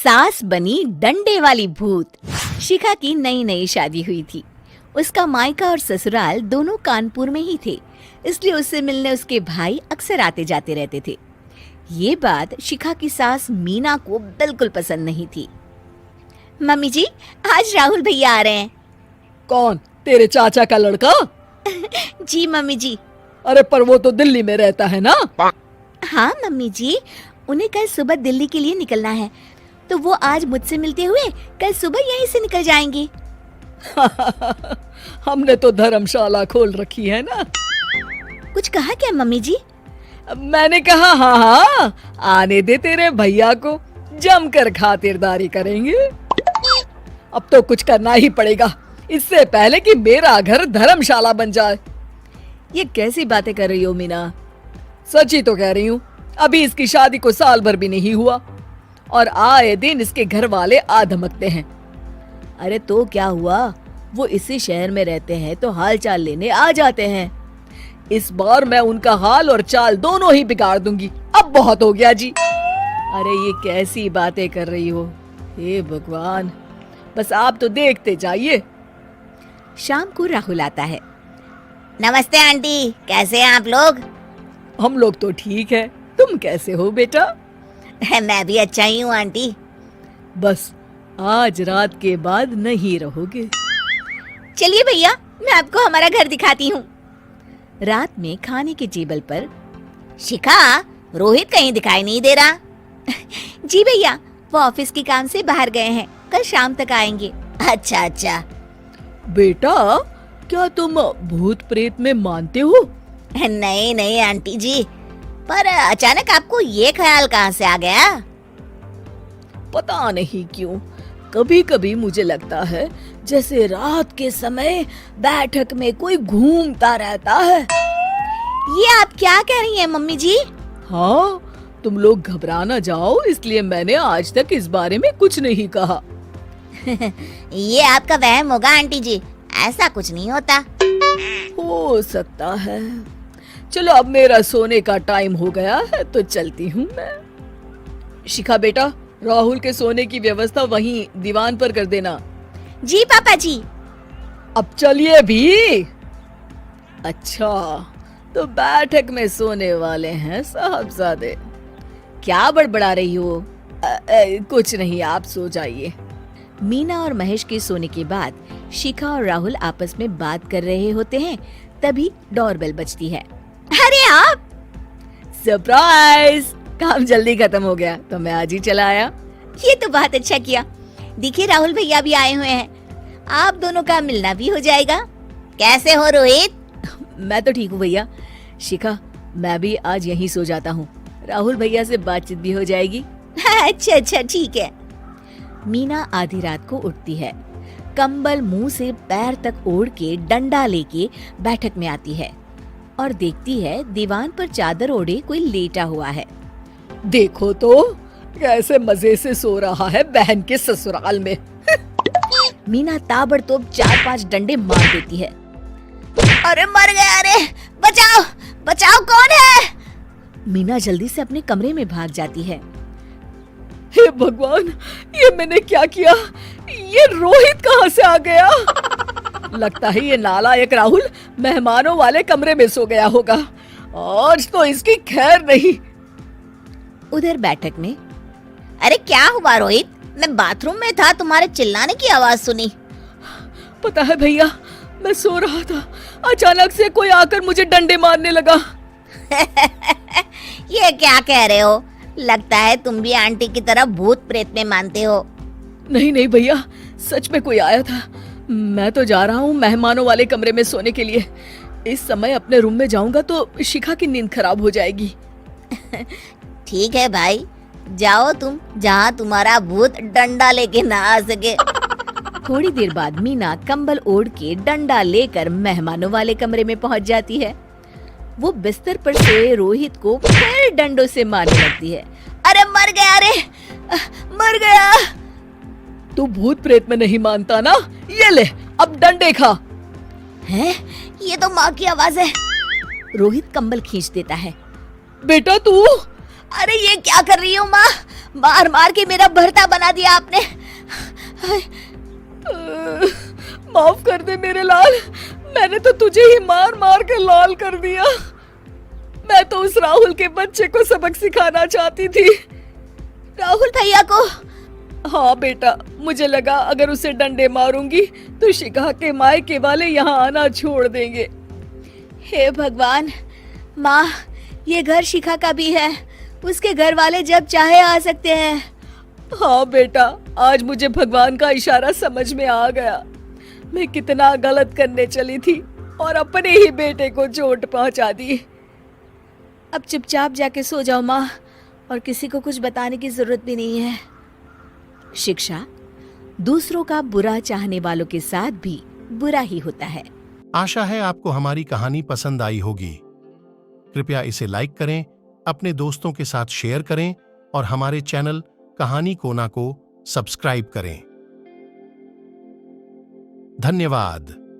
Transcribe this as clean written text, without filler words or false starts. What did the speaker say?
सास बनी डंडे वाली भूत। शिखा की नई नई शादी हुई थी। उसका मायका और ससुराल दोनों कानपुर में ही थे, इसलिए उससे मिलने उसके भाई अक्सर आते जाते रहते थे। ये बात शिखा की सास मीना को बिल्कुल पसंद नहीं थी। मम्मी जी, आज राहुल भैया आ रहे हैं। कौन, तेरे चाचा का लड़का? जी मम्मी जी। अरे पर वो तो दिल्ली में रहता है ना? हाँ मम्मी जी, उन्हें कल सुबह दिल्ली के लिए निकलना है, तो वो आज मुझसे मिलते हुए कल सुबह यहीं से निकल जाएंगे। हमने तो धर्मशाला खोल रखी है ना। कुछ कहा क्या मम्मी जी? मैंने कहा हाँ हाँ, आने दे तेरे भैया को, जमकर खातिरदारी करेंगे। अब तो कुछ करना ही पड़ेगा, इससे पहले कि मेरा घर धर्मशाला बन जाए। ये कैसी बातें कर रही हो मीना? सच ही तो कह रही हूँ। अभी इसकी शादी को साल भर भी नहीं हुआ और आए दिन इसके घर वाले आ धमकते हैं। अरे तो क्या हुआ, वो इसी शहर में रहते हैं तो हाल चाल लेने आ जाते हैं। इस बार मैं उनका हाल और चाल दोनों ही बिगाड़ दूंगी। अब बहुत हो गया जी। अरे ये कैसी बातें कर रही हो? हे भगवान, बस आप तो देखते जाइए। शाम को राहुल आता है। नमस्ते आंटी, कैसे हैं आप लोग? हम लोग तो ठीक है, तुम कैसे हो बेटा? मैं भी अच्छा ही हूँ आंटी। बस आज रात के बाद नहीं रहोगे। चलिए भैया, मैं आपको हमारा घर दिखाती हूँ। रात में खाने के टेबल पर शिखा, रोहित कहीं दिखाई नहीं दे रहा। जी भैया, वो ऑफिस के काम से बाहर गए हैं, कल शाम तक आएंगे। अच्छा अच्छा। बेटा, क्या तुम भूत प्रेत में मानते हो? नहीं नहीं आंटी जी, पर अचानक आपको ये ख्याल कहाँ से आ गया? पता नहीं क्यों, कभी कभी मुझे लगता है जैसे रात के समय बैठक में कोई घूमता रहता है। ये आप क्या कह रही हैं मम्मी जी? हाँ, तुम लोग घबरा ना जाओ, इसलिए मैंने आज तक इस बारे में कुछ नहीं कहा। ये आपका वहम होगा आंटी जी, ऐसा कुछ नहीं होता। हो सकता है। चलो अब मेरा सोने का टाइम हो गया है तो चलती हूँ मैं। शिखा बेटा, राहुल के सोने की व्यवस्था वहीं दीवान पर कर देना। जी पापा जी। अब चलिए भी। अच्छा, तो बैठक में सोने वाले हैं साहबजादे। क्या बड़बड़ा रही हो? कुछ नहीं, आप सो जाइए। मीना और महेश के सोने के बाद शिखा और राहुल आपस में बात कर रहे होते हैं, तभी डोरबेल बजती है। अरे आप! सरप्राइज! काम जल्दी खत्म हो गया तो मैं आज ही चला आया। ये तो बहुत अच्छा किया। देखिए राहुल भैया भी आए हुए हैं, आप दोनों का मिलना भी हो जाएगा। कैसे हो रोहित? मैं तो ठीक हूँ भैया। शिखा, मैं भी आज यहीं सो जाता हूँ, राहुल भैया से बातचीत भी हो जाएगी। अच्छा अच्छा, ठीक है। मीना आधी रात को उठती है, कंबल मुंह से पैर तक ओढ़ के डंडा लेके बैठक में आती है और देखती है दीवान पर चादर ओढ़े कोई लेटा हुआ है। देखो तो कैसे मजे से सो रहा है बहन के ससुराल में। मीना ताबड़तोड़ 4-5 डंडे मार देती है। अरे मर गया, अरे बचाओ बचाओ, कौन है? मीना जल्दी से अपने कमरे में भाग जाती है। हे भगवान, ये मैंने क्या किया? ये रोहित कहाँ से आ गया? लगता है ये नालायक राहुल मेहमानों वाले कमरे में सो गया होगा। आज तो इसकी खैर नहीं। उधर बैठक में, अरे क्या हुआ रोहित? मैं बाथरूम में था, तुम्हारे चिल्लाने की आवाज सुनी। पता है भैया, मैं सो रहा था, अचानक से कोई आकर मुझे डंडे मारने लगा। ये क्या कह रहे हो? लगता है तुम भी आंटी की तरह भूत प्रेत में मानते हो। नहीं नहीं भैया, सच में कोई आया था। मैं तो जा रहा हूँ मेहमानों वाले कमरे में सोने के लिए। इस समय अपने रूम में जाऊंगा तो शिखा की नींद खराब हो जाएगी। ठीक है भाई, जाओ तुम, जहाँ तुम्हारा भूत डंडा लेके ना आ सके। थोड़ी देर बाद मीना कंबल ओढ़ के डंडा लेकर मेहमानों वाले कमरे में पहुँच जाती है। वो बिस्तर पर सोए रोहित को फिर डंडों से मारने लगती है। अरे मर गया, अरे मर गया। तू भूत प्रेत में नहीं मानता ना? ये ले, अब डंडे खा। हैं? ये तो माँ की आवाज है। रोहित कंबल खींच देता है। बेटा तू! अरे ये क्या कर रही हो माँ? मार मार के मेरा भरता बना दिया आपने। माफ कर दे मेरे लाल, मैंने तो तुझे ही मार मार के लाल कर दिया। मैं तो उस राहुल के बच्चे को सबक सिखाना चाहती थी। राहुल भैया को? हाँ बेटा, मुझे लगा अगर उसे डंडे मारूंगी तो शिखा के मायके वाले यहाँ आना छोड़ देंगे। हे भगवान, माँ ये घर शिखा का भी है, उसके घर वाले जब चाहे आ सकते हैं। हाँ बेटा, आज मुझे भगवान का इशारा समझ में आ गया। मैं कितना गलत करने चली थी और अपने ही बेटे को चोट पहुंचा दी। अब चुपचाप जाके सो जाओ माँ, और किसी को कुछ बताने की जरूरत भी नहीं है। शिक्षा दूसरों का बुरा चाहने वालों के साथ भी बुरा ही होता है। आशा है आपको हमारी कहानी पसंद आई होगी। कृपया इसे लाइक करें, अपने दोस्तों के साथ शेयर करें और हमारे चैनल कहानी कोना को सब्सक्राइब करें। धन्यवाद।